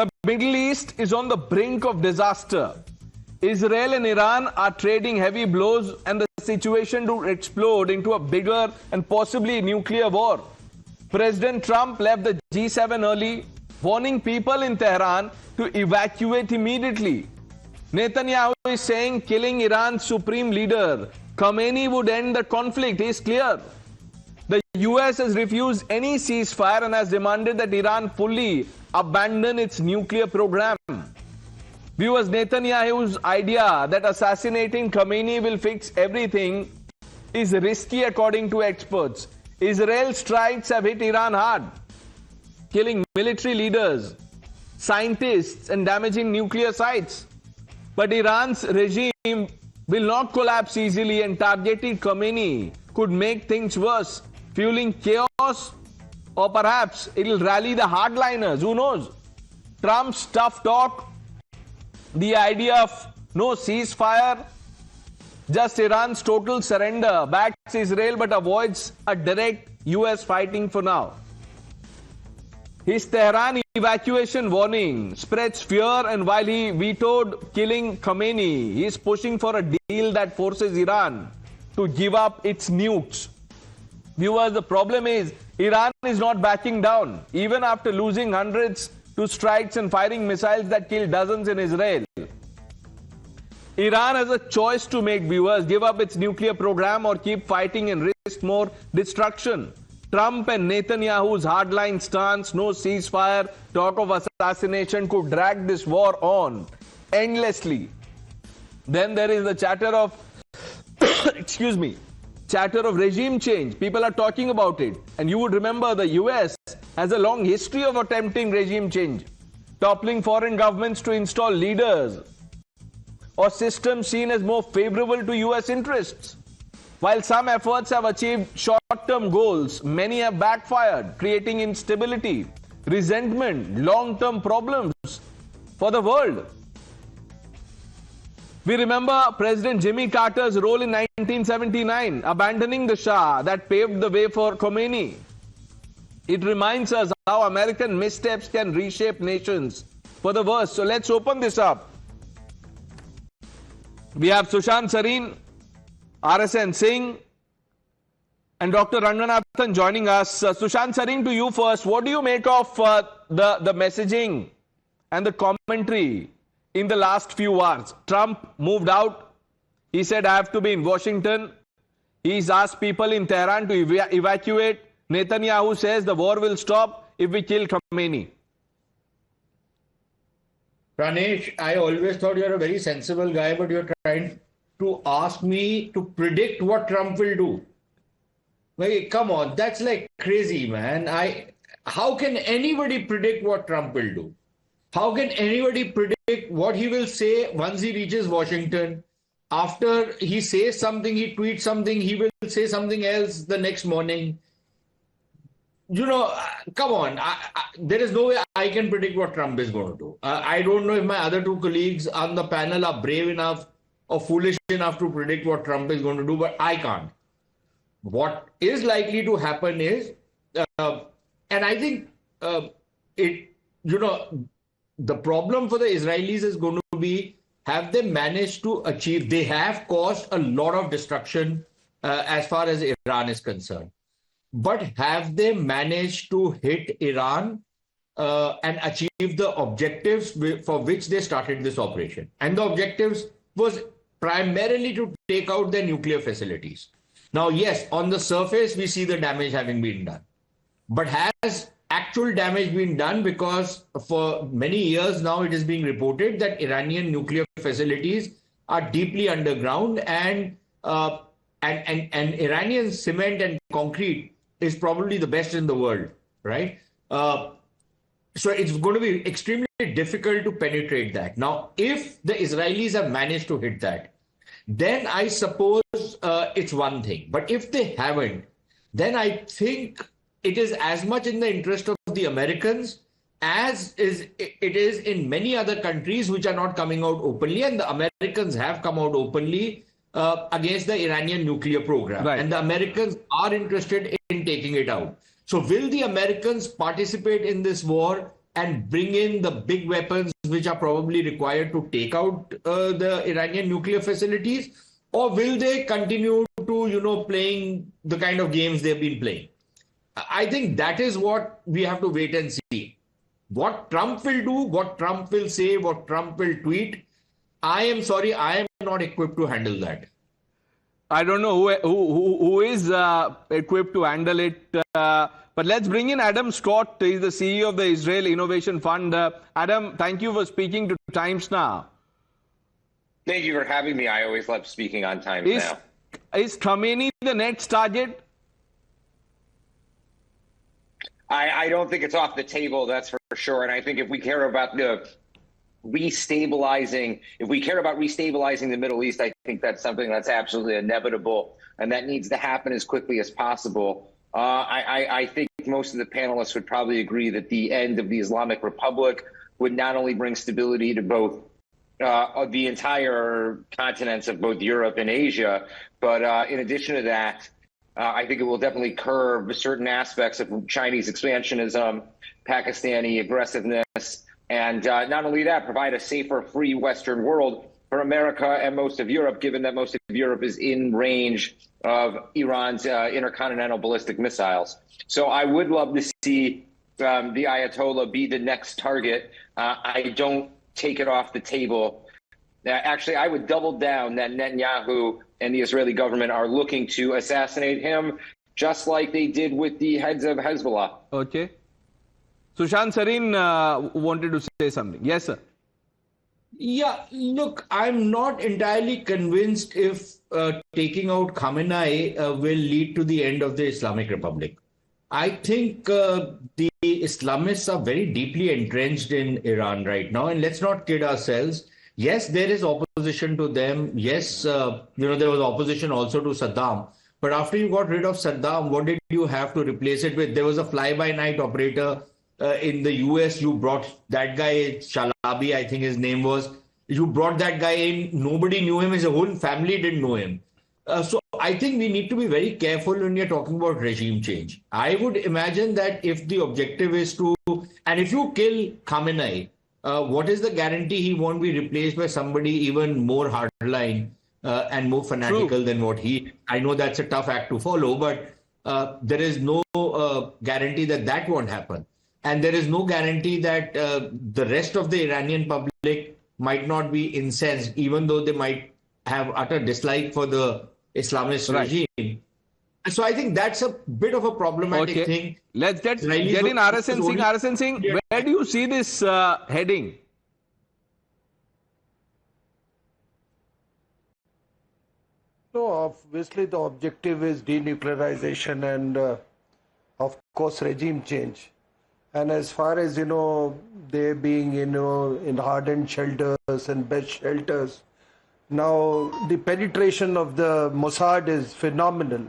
The Middle East is on the brink of disaster. Israel and Iran are trading heavy blows and the situation to explode into a bigger and possibly nuclear war. President Trump left the G7 early, warning people in Tehran to evacuate immediately. Netanyahu is saying killing Iran's supreme leader, Khomeini, would end the conflict. Is clear. The US has refused any ceasefire and has demanded that Iran fully abandon its nuclear program. Viewers, Netanyahu's idea that assassinating Khamenei will fix everything is risky according to experts. Israel's strikes have hit Iran hard, killing military leaders, scientists and damaging nuclear sites. But Iran's regime will not collapse easily, and targeting Khomeini could make things worse, fueling chaos, or perhaps it will rally the hardliners. Who knows? Trump's tough talk, the idea of no ceasefire, just Iran's total surrender, backs Israel but avoids a direct US fighting for now. His Tehran evacuation warning spreads fear, and while he vetoed killing Khamenei, he is pushing for a deal that forces Iran to give up its nukes. Viewers, the problem is Iran is not backing down, even after losing hundreds to strikes and firing missiles that killed dozens in Israel. Iran has a choice to make, viewers: give up its nuclear program or keep fighting and risk more destruction. Trump and Netanyahu's hardline stance, no ceasefire, talk of assassination could drag this war on endlessly. Then there is the chatter of excuse me, chatter of regime change. People are talking about it. And you would remember the US has a long history of attempting regime change, toppling foreign governments to install leaders or systems seen as more favorable to US interests. While some efforts have achieved short-term goals, many have backfired, creating instability, resentment, long-term problems for the world. We remember President Jimmy Carter's role in 1979, abandoning the Shah that paved the way for Khomeini. It reminds us how American missteps can reshape nations for the worse. So let's open this up. We have Sushant Sareen, RSN Singh, and Dr. Ranganathan joining us. Sushant Sareen, to you first. What do you make of the messaging and the commentary in the last few hours? Trump moved out. He said, I have to be in Washington. He's asked people in Tehran to evacuate. Netanyahu says the war will stop if we kill Khamenei. Pranesh, I always thought you're a very sensible guy, but you're trying to ask me to predict what Trump will do. Like, come on, that's like crazy, man. How can anybody predict what Trump will do? How can anybody predict what he will say once he reaches Washington? After he says something, he tweets something, he will say something else the next morning. You know, come on. There is no way I can predict what Trump is going to do. I don't know if my other two colleagues on the panel are brave enough or foolish enough to predict what Trump is going to do, but I can't. What is likely to happen is, and I think the problem for the Israelis is going to be, have they managed to achieve, they have caused a lot of destruction as far as Iran is concerned. But have they managed to hit Iran and achieve the objectives for which they started this operation? And the objectives was primarily to take out their nuclear facilities. Now, yes, on the surface, we see the damage having been done. But has actual damage been done? Because for many years now, it is being reported that Iranian nuclear facilities are deeply underground, and Iranian cement and concrete is probably the best in the world, right? So it's going to be extremely difficult to penetrate that. Now, if the Israelis have managed to hit that, then I suppose it's one thing. But if they haven't, then I think it is as much in the interest of the Americans as it is in many other countries which are not coming out openly. And the Americans have come out openly against the Iranian nuclear program. Right. And the Americans are interested in taking it out. So will the Americans participate in this war and bring in the big weapons which are probably required to take out the Iranian nuclear facilities, or will they continue to, playing the kind of games they've been playing? I think that is what we have to wait and see. What Trump will do, what Trump will say, what Trump will tweet, I am sorry, I am not equipped to handle that. I don't know who is equipped to handle it. But let's bring in Adam Scott. He's the CEO of the Israel Innovation Fund. Adam, thank you for speaking to Times Now. Thank you for having me. I always love speaking on Times Now. Is Khomeini the next target? I don't think it's off the table, that's for sure. And I think if we care about restabilizing the Middle East, I think that's something that's absolutely inevitable, and that needs to happen as quickly as possible. I think most of the panelists would probably agree that the end of the Islamic Republic would not only bring stability to both the entire continents of both Europe and Asia, but in addition to that, I think it will definitely curb certain aspects of Chinese expansionism, Pakistani aggressiveness, and not only that, provide a safer, free Western world for America and most of Europe, given that most of Europe is in range of Iran's intercontinental ballistic missiles. So I would love to see the Ayatollah be the next target. I don't take it off the table. Actually, I would double down that Netanyahu and the Israeli government are looking to assassinate him, just like they did with the heads of Hezbollah. Okay. Sushant Sarin wanted to say something. Yes, sir. Yeah, look, I'm not entirely convinced if taking out Khamenei will lead to the end of the Islamic Republic. I think the Islamists are very deeply entrenched in Iran right now, and let's not kid ourselves. Yes, there is opposition to them. Yes, there was opposition also to Saddam. But after you got rid of Saddam, what did you have to replace it with? There was a fly-by-night operator in the US. You brought that guy, Shalabi, I think his name was. You brought that guy in. Nobody knew him. His whole family didn't know him. So I think we need to be very careful when you're talking about regime change. I would imagine that if the objective is to, and if you kill Khamenei, what is the guarantee he won't be replaced by somebody even more hardline and more fanatical than what he? I know that's a tough act to follow, but there is no guarantee that that won't happen. And there is no guarantee that the rest of the Iranian public might not be incensed, even though they might have utter dislike for the Islamist regime. So I think that's a bit of a problematic thing. Let's get in RSN Singh. RSN Singh, where do you see this heading? So obviously the objective is denuclearization and of course regime change. And as far as, they being, in hardened shelters and best shelters, now the penetration of the Mossad is phenomenal.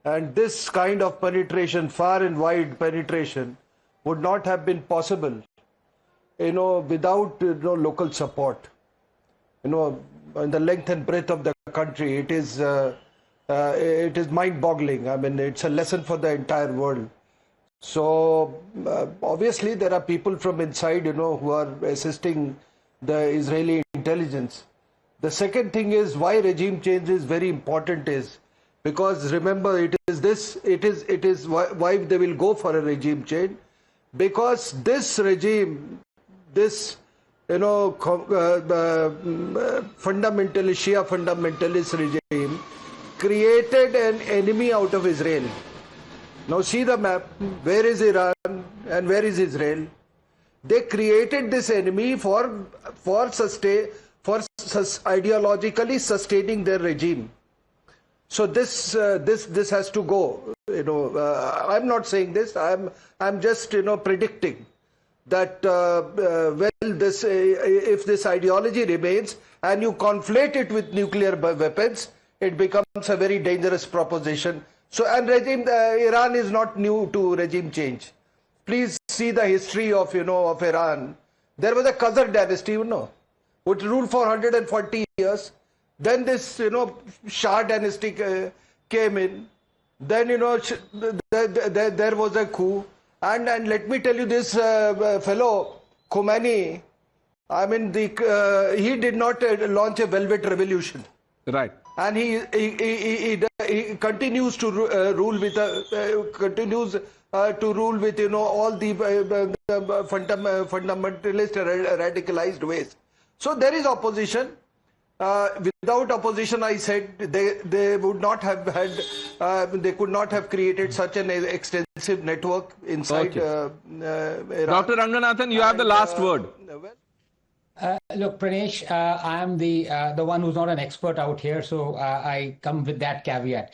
And this kind of penetration, far and wide penetration, would not have been possible, without, local support. In the length and breadth of the country, it is mind-boggling. I mean, it's a lesson for the entire world. So obviously there are people from inside, who are assisting the Israeli intelligence. The second thing is why regime change is very important is because remember it is why they will go for a regime change, because this regime, this fundamentalist Shia fundamentalist regime created an enemy out of Israel. Now see the map. Where is Iran and where is Israel? They created this enemy for ideologically sustaining their regime. So this has to go. I'm not saying this. I'm just predicting that if this ideology remains and you conflate it with nuclear weapons, it becomes a very dangerous proposition. So, and Iran is not new to regime change. Please see the history of, of Iran. There was a Khazar dynasty, which ruled for 140 years. Then this, Shah dynasty came in. Then, there was a coup. And let me tell you this, fellow Khomeini, I mean, he did not launch a velvet revolution. Right. And he continues to rule with all the fundamentalist radicalized ways. So there is opposition. Without opposition, I said they would not have had, they could not have created such an extensive network inside Iran. Dr. Ranganathan, you have the last word. Look, Pranesh, I am the one who's not an expert out here, so I come with that caveat.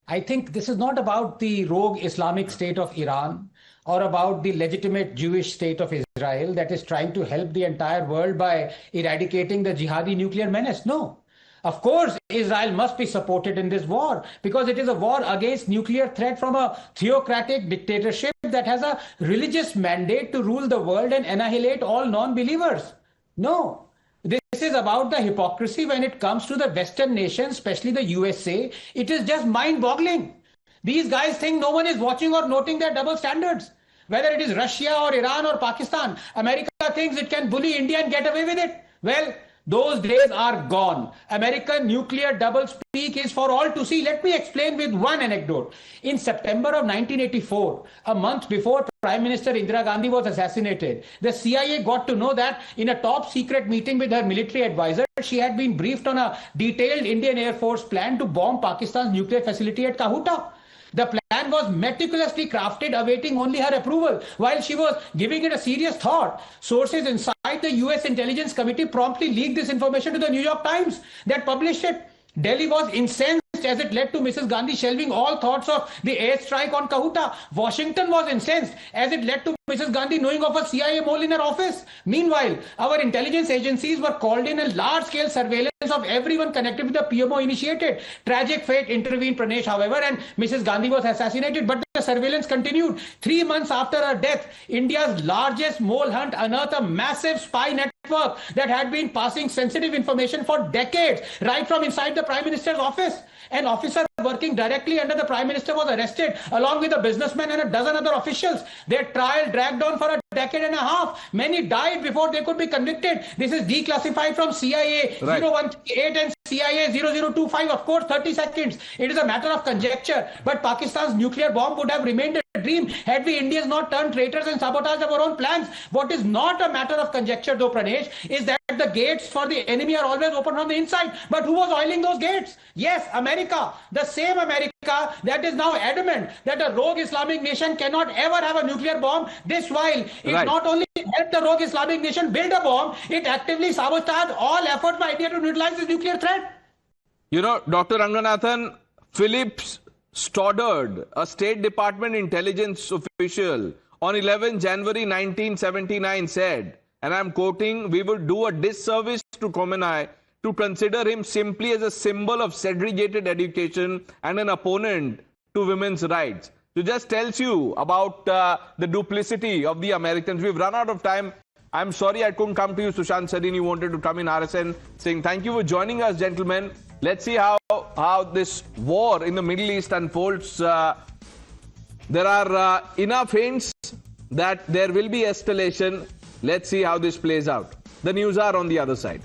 I think this is not about the rogue Islamic State of Iran or about the legitimate Jewish state of Israel that is trying to help the entire world by eradicating the jihadi nuclear menace. No. Of course, Israel must be supported in this war because it is a war against nuclear threat from a theocratic dictatorship that has a religious mandate to rule the world and annihilate all non-believers. No, this is about the hypocrisy when it comes to the Western nations, especially the USA. It is just mind-boggling. These guys think no one is watching or noting their double standards. Whether it is Russia or Iran or Pakistan, America thinks it can bully India and get away with it. Well, those days are gone. American nuclear doublespeak is for all to see. Let me explain with one anecdote. In September of 1984, a month before Prime Minister Indira Gandhi was assassinated, the CIA got to know that in a top secret meeting with her military advisor, she had been briefed on a detailed Indian Air Force plan to bomb Pakistan's nuclear facility at Kahuta. The plan was meticulously crafted, awaiting only her approval. While she was giving it a serious thought, sources inside the US Intelligence Committee promptly leaked this information to the New York Times that published it. Delhi was incensed as it led to Mrs. Gandhi shelving all thoughts of the airstrike on Kahuta. Washington was incensed as it led to Mrs. Gandhi knowing of a CIA mole in her office. Meanwhile, our intelligence agencies were called in and large-scale surveillance of everyone connected with the PMO initiated. Tragic fate intervened, Pranesh, however, and Mrs. Gandhi was assassinated, but the surveillance continued. 3 months after her death, India's largest mole hunt unearthed a massive spy network that had been passing sensitive information for decades, right from inside the Prime Minister's office. An officer working directly under the Prime Minister was arrested, along with a businessman and a dozen other officials. Their trial dragged on for a decade and a half. Many died before they could be convicted. This is declassified from CIA 0138 and CIA 0025. Of course, 30 seconds. It is a matter of conjecture. But Pakistan's nuclear bomb would have remained a dream had we Indians not turned traitors and sabotaged our own plans. What is not a matter of conjecture, though, Pranesh, is that the gates for the enemy are always open from the inside. But who was oiling those gates? Yes, America. The same America that is now adamant that a rogue Islamic nation cannot ever have a nuclear bomb. This while it not only helped the rogue Islamic nation build a bomb, it actively sabotaged all efforts by India to neutralize this nuclear threat. You know, Dr. Ranganathan, Phillips Stoddard, a State Department intelligence official, on 11 January 1979 said, and I'm quoting, "We would do a disservice to Khamenei to consider him simply as a symbol of segregated education and an opponent to women's rights." So just tells you about the duplicity of the Americans. We've run out of time. I'm sorry I couldn't come to you, Sushant Sarin. You wanted to come in RSN, saying thank you for joining us, gentlemen. Let's see how this war in the Middle East unfolds. There are enough hints that there will be escalation. Let's see how this plays out. The news are on the other side.